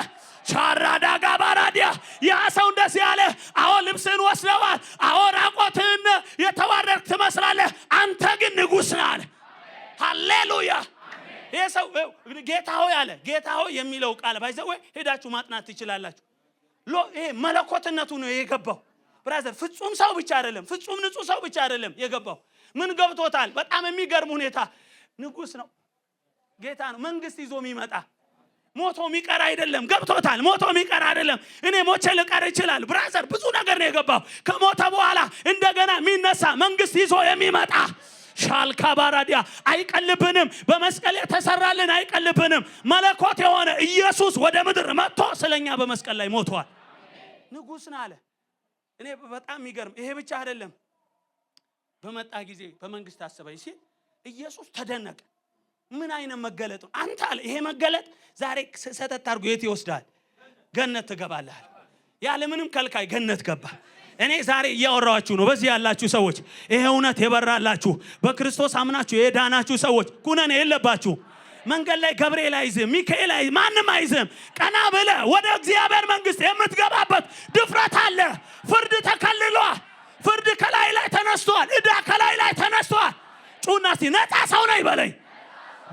ቻራዳጋ ባራዲያ ያ ሰው እንደዚህ ያለ አዎ ልብስን ወስደዋል፣ አዎ ራቆትን የተዋረድክ ትመስላለህ፣ አንተ ግን ንጉስ ነህ አለ። ሃሌሉያ። ይሄ ሰው ጌታ ሆይ አለ። ጌታ ሆይ የሚለው ቃል ባይዘው ሄዳችሁ ማጥናት ትችላላችሁ። ይሄ መለኮትነቱ ነው የገባው። ብራዘር ፍጹም ሰው ብቻ አይደለም፣ ፍጹም ንጹህ ሰው ብቻ አይደለም የገባው። ምን ገብቶታል? በጣም የሚገርም ሁኔታ ንጉስ ነው፣ ጌታ ነው፣ መንግስት ይዞ የሚመጣ ሞቶ የሚቀር አይደለም። ገብቶታል? ሞቶ የሚቀር አይደለም። እኔ ሞቼ ልቀር ይችላል። ብራዘር ብዙ ነገር ነው የገባው። ከሞተ በኋላ እንደገና የሚነሳ መንግስት ይዞ የሚመጣ ሻልካ ባራዲያ አይቀልብንም። በመስቀል የተሰራልን አይቀልብንም። መለኮት የሆነ ኢየሱስ ወደ ምድር መጥቶ ስለኛ በመስቀል ላይ ሞቷል። ንጉስ ነው አለ። እኔ በጣም የሚገርም ይሄ ብቻ አይደለም። በመጣ ጊዜ በመንግስት አሰበኝ ሲል ኢየሱስ ተደነቀ። ምን አይነት መገለጥ ነው አንተ አለ። ይሄ መገለጥ ዛሬ ሰተት አድርጎ የት ይወስዳል? ገነት ትገባለህ። ያለ ምንም ከልካይ ገነት ገባ። እኔ ዛሬ እያወራችሁ ነው። በዚህ ያላችሁ ሰዎች ይሄ እውነት የበራላችሁ በክርስቶስ አምናችሁ የዳናችሁ ሰዎች ኩነኔ የለባችሁ። መንገድ ላይ ገብርኤል አይዝም፣ ሚካኤል አይዝም፣ ማንም አይዝም። ቀና ብለህ ወደ እግዚአብሔር መንግስት የምትገባበት ድፍረት አለ። ፍርድ ተከልሏል። ፍርድ ከላይ ላይ ተነስቷል። ዕዳ ከላይ ላይ ተነስቷል። ጩና እስቲ ነፃ ሰው ነኝ በለኝ።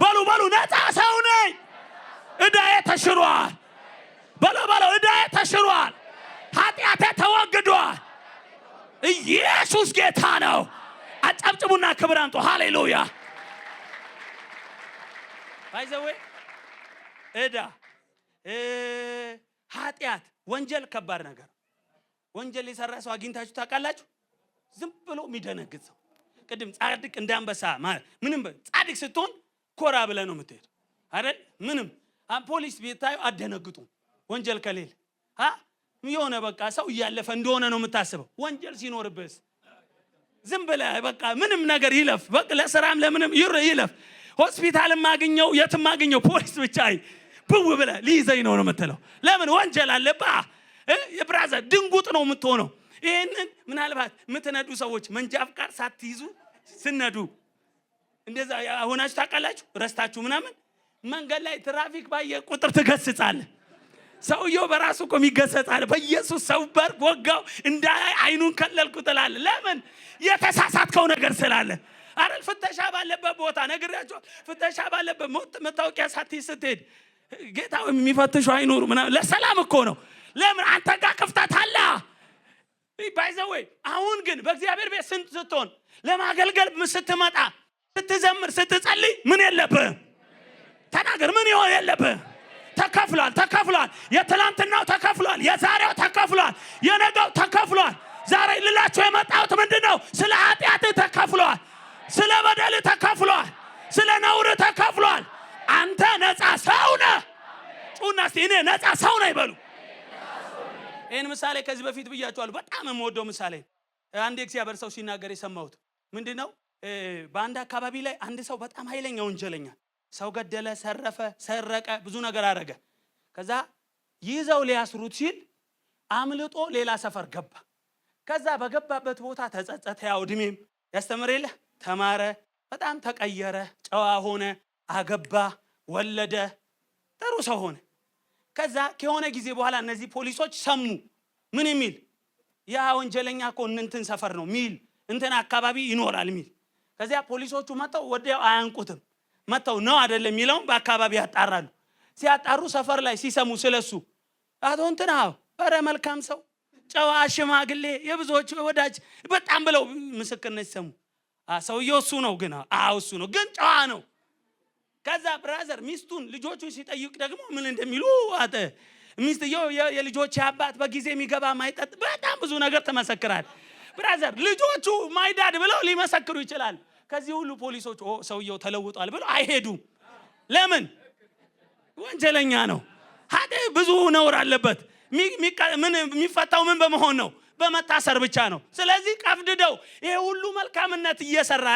በሉ ነፃ ሰው ነኝ። ዕዳዬ ተሽሯል። በሉ ዕዳዬ ተሽሯል። ኃጢአቴ ተወግዷል። ኢየሱስ ጌታ ነው። አጨብጭቡና ክብር አምጡ። ሃሌሉያ። ባይዘው እዳ ኃጢአት ወንጀል ከባድ ነገር ወንጀል የሰራ ሰው አግኝታችሁ ታውቃላችሁ ዝም ብሎ የሚደነግጥ ሰው ቅድም ጻድቅ እንዳንበሳ ማለት ምንም ጻድቅ ስትሆን ኮራ ብለ ነው የምትሄድ አይደል ምንም ፖሊስ ቢታዩ አደነግጡ ወንጀል ከሌለ የሆነ በቃ ሰው እያለፈ እንደሆነ ነው የምታስበው ወንጀል ሲኖርብስ ዝም ብለ በቃ ምንም ነገር ይለፍ በቃ ለስራም ለምንም ይለፍ ሆስፒታልም ማግኘው የትም ማግኘው ፖሊስ ብቻ ብው ብለ ሊይዘኝ ነው የምትለው ለምን ወንጀል አለባ የብራዘር ድንጉጥ ነው የምትሆነው ይሄንን ምናልባት የምትነዱ ሰዎች መንጃ ፍቃድ ሳትይዙ ስነዱ እንደዛ ሆናችሁ ታውቃላችሁ ረስታችሁ ምናምን መንገድ ላይ ትራፊክ ባየ ቁጥር ትገስጻለህ ሰውየው በራሱ እኮ የሚገሰጻል በኢየሱስ ሰው በር ወጋው እንዳይ አይኑን ከለልኩ ትላለህ ለምን የተሳሳትከው ነገር ስላለ አይደል ፍተሻ ባለበት ቦታ ነግራችሁ ፍተሻ ባለበት መታወቂያ ሳትይዝ ስትሄድ ጌታው የሚፈትሹ አይኖሩ ምናምን ለሰላም እኮ ነው ለምን አንተ ጋር ክፍተት አለ ባይዘው አሁን ግን በእግዚአብሔር ቤት ስትሆን ለማገልገል ስትመጣ ስትዘምር ስትጸልይ ምን የለብህ ተናገር ምን ይሆን የለብህ ተከፍሏል የትላንትናው ተከፍሏል የዛሬው ተከፍሏል የነገው ተከፍሏል ዛሬ ልላችሁ የመጣሁት ምንድነው ስለ ኃጢአት ተከፍሏል ስለ በደል ተከፍሏል ስለ ነውር ተከፍሏል አንተ ነፃ ሰው ነህ ጩና እስቲ እኔ ነፃ ሰው ነኝ በሉ ይሄን ምሳሌ ከዚህ በፊት ብያችኋለሁ በጣም የምወደው ምሳሌ አንድ እግዚአብሔር ሰው ሲናገር የሰማሁት ምንድነው በአንድ አካባቢ ላይ አንድ ሰው በጣም ኃይለኛ ወንጀለኛ ሰው ገደለ ሰረፈ ሰረቀ ብዙ ነገር አረገ ከዛ ይዘው ሊያስሩት ሲል አምልጦ ሌላ ሰፈር ገባ ከዛ በገባበት ቦታ ተጸጸተ ያው እድሜም ያስተምረለ ተማረ በጣም ተቀየረ ጨዋ ሆነ አገባ ወለደ ጥሩ ሰው ሆነ ከዛ ከሆነ ጊዜ በኋላ እነዚህ ፖሊሶች ሰሙ ምን የሚል ያ ወንጀለኛ እኮ እንትን ሰፈር ነው ሚል እንትን አካባቢ ይኖራል ሚል ከዛ ፖሊሶቹ መጣው ወዲያው አያንቁትም መጣው ነው አይደለም የሚለው በአካባቢ ያጣራሉ ሲያጣሩ ሰፈር ላይ ሲሰሙ ስለሱ አቶ እንትና ኧረ መልካም ሰው ጨዋ ሽማግሌ የብዙዎች ወዳጅ በጣም ብለው ምስክርነት ሰሙ ሰውየው እሱ ነው ግን እሱ ነው ግን ጨዋ ነው ከዛ ብራዘር ሚስቱን ልጆቹን ሲጠይቅ ደግሞ ምን እንደሚሉ ሚስትየው የልጆች አባት በጊዜ የሚገባ ማይጠጥ በጣም ብዙ ነገር ተመሰክራል ብራዘር ልጆቹ ማይዳድ ብለው ሊመሰክሩ ይችላል ከዚህ ሁሉ ፖሊሶች ሰውየው ተለውጧል ብለው አይሄዱም ለምን ወንጀለኛ ነው ብዙ ነውር አለበት ምን የሚፈታው ምን በመሆን ነው በመታሰር ብቻ ነው ስለዚህ ቀፍድደው ይሄ ሁሉ መልካምነት እየሰራ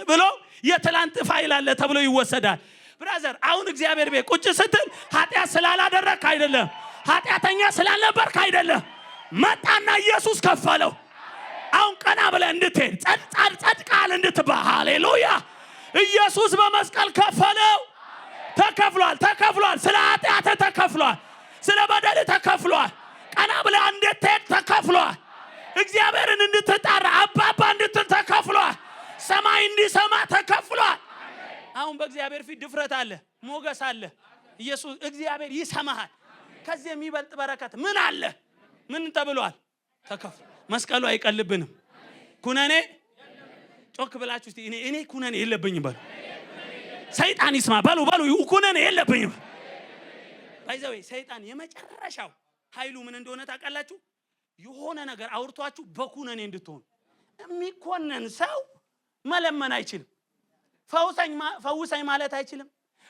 ብሎ የትላንት ፋይል አለ ተብሎ ይወሰዳል ብራዘር አሁን እግዚአብሔር ቤት ቁጭ ስትል ኃጢአት ስላላደረክ አይደለም ኃጢአተኛ ስላልነበርክ አይደለም መጣና ኢየሱስ ከፈለው አሁን ቀና ብለ እንድትሄድ ጸድቃል እንድትባል ሃሌሉያ ኢየሱስ በመስቀል ከፈለው ተከፍሏል ስለ ኃጢአት ተከፍሏል ስለ በደል ተከፍሏል ቀና ብለ እንድትሄድ ተከፍሏል እግዚአብሔርን እንድትጣራ አባባ እንድትል ተከፍሏል ሰማይ እንዲሰማ ተከፍሏል አሁን በእግዚአብሔር ፊት ድፍረት አለ ሞገስ አለ ኢየሱስ እግዚአብሔር ይሰማሃል ከዚህ የሚበልጥ በረከት ምን አለ ምን ተብሏል ተከፍሏል መስቀሉ አይቀልብንም ኩነኔ ጮክ ብላችሁ እስቲ እኔ ኩነኔ የለብኝም በሉ ሰይጣን ይስማ በሉ ኩነኔ የለብኝም ባይዘው ሰይጣን የመጨረሻው ኃይሉ ምን እንደሆነ ታውቃላችሁ የሆነ ነገር አውርቷችሁ በኩነኔ እንድትሆኑ የሚኮነን ሰው መለመን አይችልም ፈውሰኝ ማለት አይችልም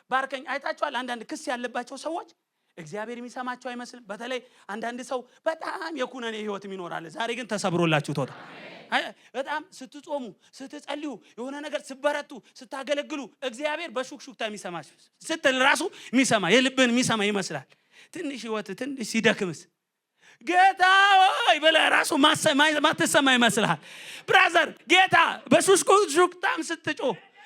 ባርከኝ አይታችኋል አንዳንድ ክስ ያለባቸው ሰዎች እግዚአብሔር የሚሰማቸው አይመስልም በተለይ አንዳንድ ሰው በጣም የኩነኔ ህይወት ይኖራል ዛሬ ግን ተሰብሮላችሁ ተወጣ በጣም ስትጾሙ ስትጸልዩ የሆነ ነገር ስበረቱ ስታገለግሉ እግዚአብሔር በሹክሹክታ የሚሰማችሁ ስትል ራሱ የሚሰማ የልብን የሚሰማ ይመስላል ትንሽ ህይወት ትንሽ ሲደክምስ ጌታ ሆይ በለ ራሱ ማትሰማ ይመስላል ብራዘር ጌታ በሹክሹክታም ስትጮ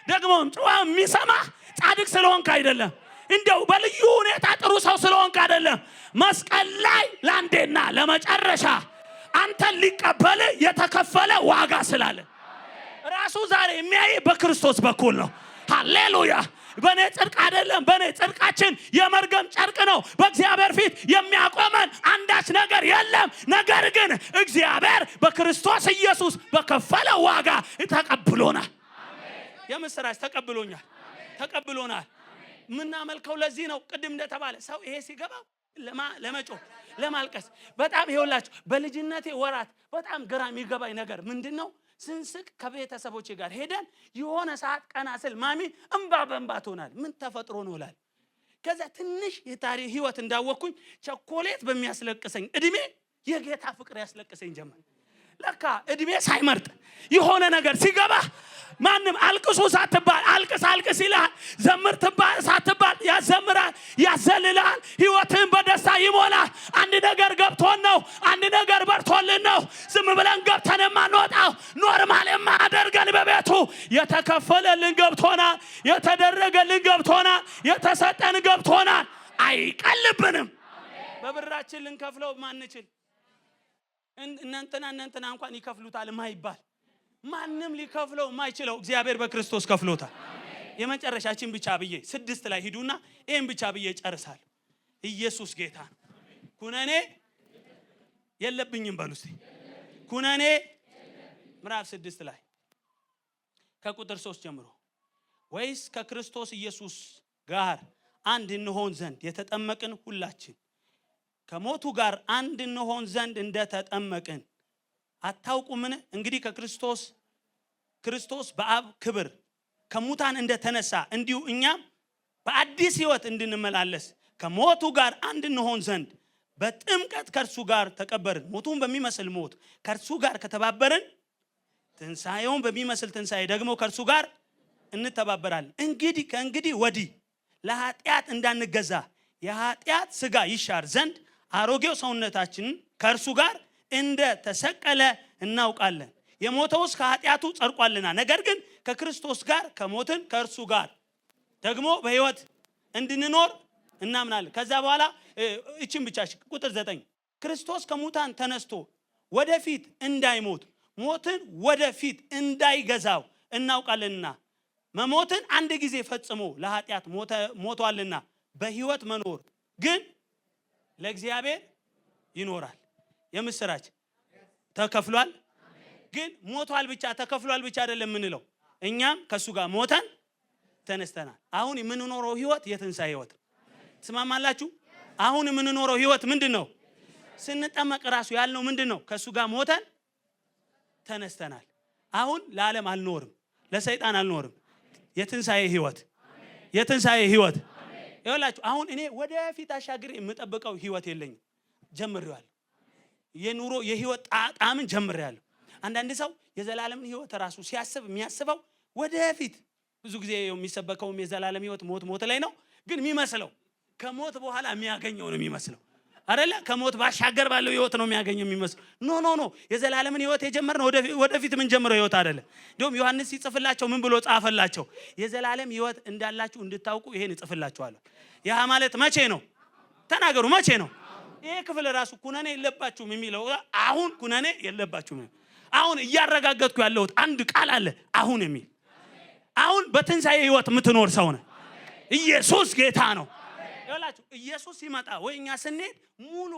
ደግሞም ጮዋ የሚሰማ ጻድቅ ስለሆንክ አይደለም እንደው በልዩ ሁኔታ ጥሩ ሰው ስለሆንክ አይደለም መስቀል ላይ ላንዴና ለመጨረሻ አንተ ሊቀበል የተከፈለ ዋጋ ስላለ ራሱ ዛሬ የሚያይ በክርስቶስ በኩል ነው ሃሌሉያ በኔ ጽድቅ አይደለም በኔ ጽድቃችን የመርገም ጨርቅ ነው በእግዚአብሔር ፊት የሚያቆመን አንዳች ነገር የለም ነገር ግን እግዚአብሔር በክርስቶስ ኢየሱስ በከፈለ ዋጋ ተቀብሎናል የምስራች ተቀብሎናል ምናመልከው ለዚህ ነው። ቅድም እንደተባለ ሰው ይሄ ሲገባው ለመጮህ ለማልቀስ በጣም ይኸውላችሁ በልጅነቴ ወራት በጣም ግራ የሚገባኝ ነገር ምንድነው? ስንስቅ ከቤተሰቦቼ ጋር ሄደን የሆነ ሰዓት ቀና ስል ማሚ እንባ በእንባ ትሆናል። ምን ተፈጥሮ ነው እላለሁ። ከዛ ትንሽ የታሪክ ህይወት እንዳወቅኩኝ ቸኮሌት በሚያስለቅሰኝ እድሜ የጌታ ፍቅር ያስለቅሰኝ ጀመር። ለካ እድሜ ሳይመርጥ የሆነ ነገር ሲገባ ማንም አልቅሱ ሳትባል አልቅስ ይላል። ዘምር ሳትባል ያዘምራል፣ ያዘልላል። ህይወትን በደስታ ይሞላል። አንድ ነገር ገብቶን ነው፣ አንድ ነገር በርቶልን ነው ዝም ብለን ገብተን የማንወጣው። ኖርማል የማያደርገን በቤቱ የተከፈለልን ገብቶናል፣ የተደረገልን ገብቶናል፣ የተሰጠን ገብቶናል። አይቀልብንም። በብራችን ልንከፍለው ማንችል እናንተና እንኳን ይከፍሉታል ማይባል ማንም ሊከፍለው ማይችለው እግዚአብሔር በክርስቶስ ከፍሎታል። የመጨረሻችን ብቻ ብዬ 6 ላይ ሂዱና ይሄን ብቻ ብዬ ጨርሳለሁ። ኢየሱስ ጌታ ነው። ኩነኔ የለብኝም በሉ እስቲ። ኩነኔ ምዕራፍ 6 ላይ ከቁጥር 3 ጀምሮ ወይስ ከክርስቶስ ኢየሱስ ጋር አንድ እንሆን ዘንድ የተጠመቅን ሁላችን ከሞቱ ጋር አንድ እንሆን ዘንድ እንደተጠመቅን አታውቁምን? እንግዲህ ክርስቶስ በአብ ክብር ከሙታን እንደተነሳ እንዲሁ እኛም በአዲስ ሕይወት እንድንመላለስ ከሞቱ ጋር አንድ እንሆን ዘንድ በጥምቀት ከእርሱ ጋር ተቀበርን። ሞቱን በሚመስል ሞት ከእርሱ ጋር ከተባበርን ትንሣኤውን በሚመስል ትንሣኤ ደግሞ ከእርሱ ጋር እንተባበራለን። ከእንግዲህ ወዲህ ለኃጢአት እንዳንገዛ የኃጢአት ሥጋ ይሻር ዘንድ አሮጌው ሰውነታችን ከእርሱ ጋር እንደ ተሰቀለ እናውቃለን። የሞተውስ ከኃጢአቱ ጸድቋልና፣ ነገር ግን ከክርስቶስ ጋር ከሞትን ከእርሱ ጋር ደግሞ በሕይወት እንድንኖር እናምናለን። ከዛ በኋላ እቺን ብቻ ቁጥር 9 ክርስቶስ ከሙታን ተነስቶ ወደፊት እንዳይሞት ሞትን ወደፊት እንዳይገዛው እናውቃለንና መሞትን አንድ ጊዜ ፈጽሞ ለኃጢአት ሞቷልና በሕይወት መኖር ግን ለእግዚአብሔር ይኖራል። የምስራች ተከፍሏል። ግን ሞቷል ብቻ ተከፍሏል ብቻ አይደለም የምንለው፣ እኛም ከሱ ጋር ሞተን ተነስተናል። አሁን የምንኖረው ህይወት የትንሣኤ ህይወት። ትስማማላችሁ? አሁን የምንኖረው ህይወት ምንድነው? ስንጠመቅ ራሱ ያልነው ምንድነው? ከሱ ጋር ሞተን ተነስተናል። አሁን ለዓለም አልኖርም፣ ለሰይጣን አልኖርም። የትንሣኤ ህይወት፣ የትንሣኤ ህይወት። ይኸውላችሁ አሁን እኔ ወደፊት አሻግሬ የምጠብቀው ህይወት የለኝም። ጀምሬዋለሁ። የኑሮ የህይወት ጣዕምን ጀምሬያለሁ። አንዳንድ ሰው የዘላለምን ህይወት ራሱ ሲያስብ የሚያስበው ወደፊት፣ ብዙ ጊዜ የሚሰበከውም የዘላለም ህይወት ሞት ላይ ነው። ግን የሚመስለው ከሞት በኋላ የሚያገኘው ነው የሚመስለው አይደለ? ከሞት ባሻገር ባለው ህይወት ነው የሚያገኘው የሚመስለው። ኖ የዘላለምን ህይወት የጀመርነው ወደፊት ምን ጀምረው ህይወት አይደለ። እንደውም ዮሐንስ ሲጽፍላቸው ምን ብሎ ጻፈላቸው? የዘላለም ህይወት እንዳላችሁ እንድታውቁ ይሄን እጽፍላችኋለሁ። ያ ማለት መቼ ነው? ተናገሩ፣ መቼ ነው? ይሄ ክፍል ራሱ ኩነኔ የለባችሁም የሚለው አሁን ኩነኔ የለባችሁም። አሁን እያረጋገጥኩ ያለሁት አንድ ቃል አለ፣ አሁን የሚል። አሁን በትንሣኤ ህይወት የምትኖር ሰው ነህ። ኢየሱስ ጌታ ነው። ይኸውላችሁ ኢየሱስ ሲመጣ ወይ እኛ ስንሄድ ሙሉ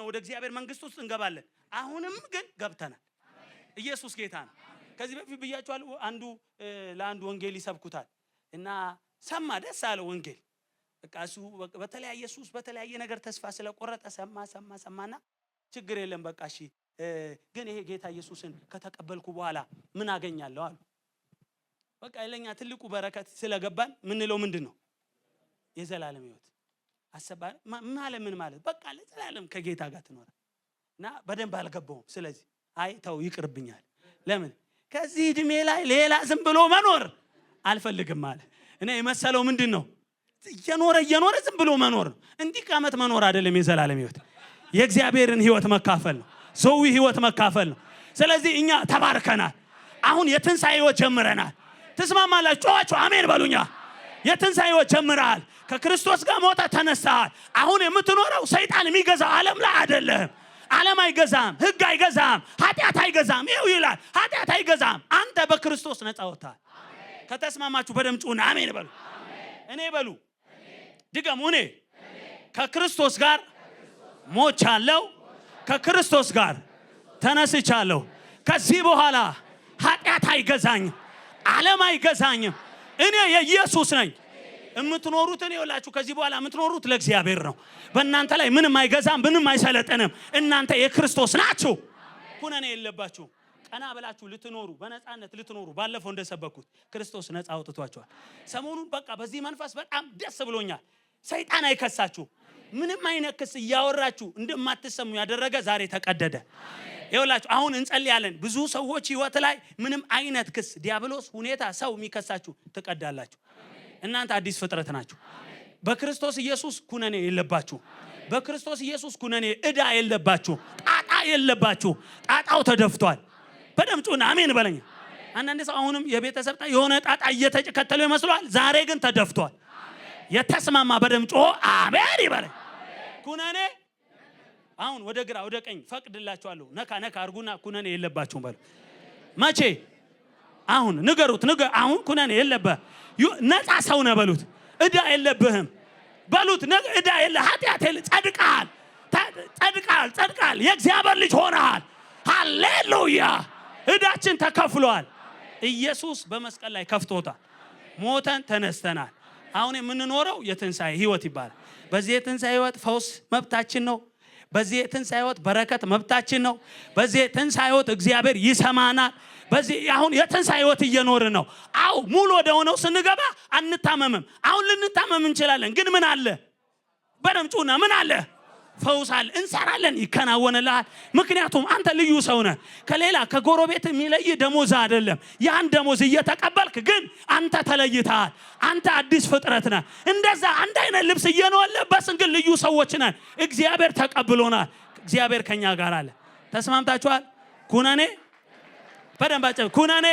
ወደ እግዚአብሔር መንግስት ውስጥ እንገባለን። አሁንም ግን ገብተናል። ኢየሱስ ጌታ ነው። ከዚህ በፊት ብያችኋለሁ። አንዱ ለአንዱ ወንጌል ይሰብኩታል እና ሰማ፣ ደስ አለው ወንጌል። በቃ እሱ በተለያየ ነገር ተስፋ ስለቆረጠ ሰማና ችግር የለም በቃ እሺ፣ ግን ይሄ ጌታ ኢየሱስን ከተቀበልኩ በኋላ ምን አገኛለሁ አሉ። በቃ ለኛ ትልቁ በረከት ስለገባን ምንለው ምንድነው? የዘላለም ህይወት አሰባን ማለት ምን ማለት? በቃ ለዘላለም ከጌታ ጋር ትኖር እና በደንብ አልገባውም። ስለዚህ ተው ይቅርብኛል። ለምን ከዚህ እድሜ ላይ ሌላ ዝም ብሎ መኖር አልፈልግም ማለት። እኔ የመሰለው ምንድነው? እየኖረ ዝም ብሎ መኖር ነው። እንዲህ ቀመት መኖር አይደለም። የዘላለም ህይወት የእግዚአብሔርን ህይወት መካፈል ነው። ዘዊ ህይወት መካፈል ነው። ስለዚህ እኛ ተባርከናል። አሁን የትንሣኤ ህይወት ጀምረናል። ትስማማላችሁ? ጮኻችሁ አሜን በሉኛ። የትንሣኤ ህይወት ጀምረሃል። ከክርስቶስ ጋር ሞተ ተነስተሃል። አሁን የምትኖረው ሰይጣን የሚገዛው ዓለም ላይ አይደለም። ዓለም አይገዛም፣ ህግ አይገዛም፣ ኃጢአት አይገዛም። ይኸው ይላል ኃጢአት አይገዛም። አንተ በክርስቶስ ነፃ ወጥተሃል። ከተስማማችሁ በደምብ ጩኹና አሜን በሉ። እኔ በሉ ድገሙ። እኔ ከክርስቶስ ጋር ሞቻለሁ፣ ከክርስቶስ ጋር ተነስቻለሁ። ከዚህ በኋላ ኃጢአት አይገዛኝም፣ ዓለም አይገዛኝም። እኔ የኢየሱስ ነኝ። የምትኖሩትን ይኸውላችሁ ከዚህ በኋላ የምትኖሩት ለእግዚአብሔር ነው። በእናንተ ላይ ምንም አይገዛም፣ ምንም አይሰለጥንም። እናንተ የክርስቶስ ናችሁ። ኩነኔ የለባችሁ። ቀና ብላችሁ ልትኖሩ በነፃነት ልትኖሩ ባለፈው እንደሰበኩት ክርስቶስ ነፃ አውጥቷቸዋል። ሰሞኑን በቃ በዚህ መንፈስ በጣም ደስ ብሎኛል። ሰይጣን አይከሳችሁ። ምንም አይነት ክስ እያወራችሁ እንደማትሰሙ ያደረገ ዛሬ ተቀደደ። ይኸውላችሁ አሁን እንጸልያለን። ብዙ ሰዎች ህይወት ላይ ምንም አይነት ክስ ዲያብሎስ ሁኔታ ሰው የሚከሳችሁ ትቀዳላችሁ። እናንተ አዲስ ፍጥረት ናችሁ። በክርስቶስ ኢየሱስ ኩነኔ የለባችሁ። በክርስቶስ ኢየሱስ ኩነኔ ዕዳ የለባችሁ። ጣጣ የለባችሁ። ጣጣው ተደፍቷል። በደም ጩና አሜን በለኝ። አንዳንድ ሰው አሁንም የቤተሰብ የሆነ ጣጣ እየተከተለው ይመስላል። ዛሬ ግን ተደፍቷል። የተስማማ በደም ጮ አሜን ይበለኝ። ኩነኔ አሁን ወደ ግራ ወደ ቀኝ ፈቅድላችኋለሁ። ነካ ነካ አርጉና ኩነኔ የለባችሁም በሉ። መቼ? አሁን ንገሩት። አሁን ኩነኔ የለብህ። ነፃ ሰው ነህ በሉት። ዕዳ የለብህም በሉት። ዕዳ የለ፣ ኃጢአት የለ። ጸድቃል። የእግዚአብሔር ልጅ ሆነሃል። ሃሌሉያ። ዕዳችን ተከፍሏል። ኢየሱስ በመስቀል ላይ ከፍቶታል። ሞተን ተነስተናል። አሁን የምንኖረው የትንሣኤ ህይወት ይባላል። በዚህ የትንሣኤ ህይወት ፈውስ መብታችን ነው። በዚህ የትንሣኤ ህይወት በረከት መብታችን ነው። በዚህ የትንሣኤ ህይወት እግዚአብሔር ይሰማናል። በዚህ አሁን የትንሣኤ ህይወት እየኖርን ነው። አው ሙሉ ወደ ሆነው ስንገባ አንታመምም። አሁን ልንታመም እንችላለን፣ ግን ምን አለ? በደም ጩና ምን አለ? ፈውስ አለ። እንሰራለን፣ ይከናወንልሃል። ምክንያቱም አንተ ልዩ ሰው ነህ። ከሌላ ከጎረቤት የሚለይ ደሞዝ አይደለም። ያን ደሞዝ እየተቀበልክ ግን አንተ ተለይተሃል። አንተ አዲስ ፍጥረት ነህ። እንደዛ አንድ አይነት ልብስ እየለበስን ግን ልዩ ሰዎች ነን። እግዚአብሔር ተቀብሎናል። እግዚአብሔር ከኛ ጋር አለ። ተስማምታችኋል? ኩነኔ በደንብ ኩነኔ